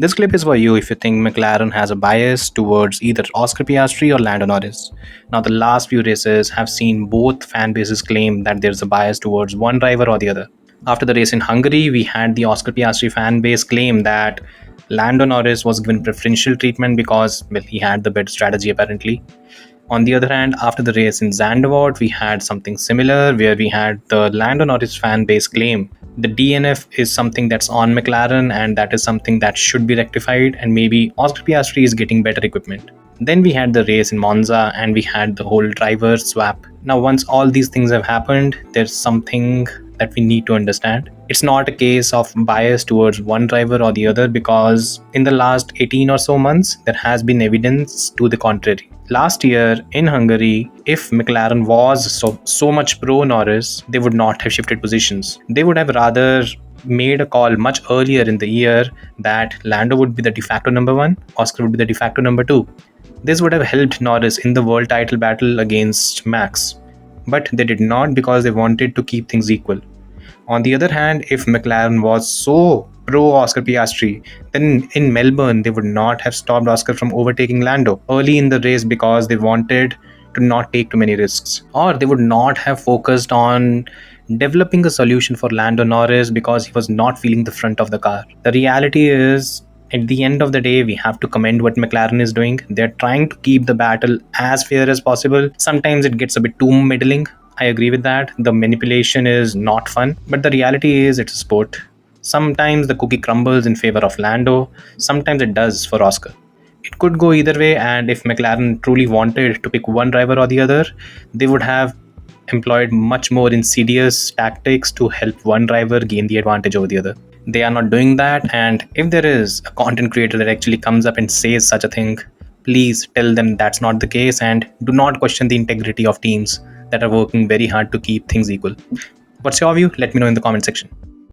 This clip is for you if you think McLaren has a bias towards either Oscar Piastri or Lando Norris. Now, the last few races have seen both fan bases claim that there's a bias towards one driver or the other. After the race in Hungary, we had the Oscar Piastri fan base claim that Lando Norris was given preferential treatment because, well, he had the better strategy apparently. On the other hand, after the race in Zandvoort, we had something similar where we had the Lando Norris fan base claim the DNF is something that's on McLaren and that is something that should be rectified, and maybe Oscar Piastri is getting better equipment. Then we had the race in Monza and we had the whole driver swap. Now, once all these things have happened, there's something that we need to understand. It's not a case of bias towards one driver or the other, because in the last 18 or so months, there has been evidence to the contrary. Last year in Hungary, if McLaren was so much pro Norris, they would not have shifted positions. They would have rather made a call much earlier in the year that Lando would be the de facto number one, Oscar would be the de facto number two. This would have helped Norris in the world title battle against Max. But they did not, because they wanted to keep things equal. On the other hand, if McLaren was so pro Oscar Piastri, then in Melbourne they would not have stopped Oscar from overtaking Lando early in the race because they wanted to not take too many risks. Or they would not have focused on developing a solution for Lando Norris because he was not feeling the front of the car. The reality is, at the end of the day, we have to commend what McLaren is doing. They're trying to keep the battle as fair as possible. Sometimes it gets a bit too middling. I agree with that. The manipulation is not fun, but the reality is it's a sport. Sometimes the cookie crumbles in favor of Lando, sometimes it does for Oscar. It could go either way, and if McLaren truly wanted to pick one driver or the other, they would have employed much more insidious tactics to help one driver gain the advantage over the other. They are not doing that, and if there is a content creator that actually comes up and says such a thing, please tell them that's not the case and do not question the integrity of teams that are working very hard to keep things equal. What's your view? Let me know in the comment section.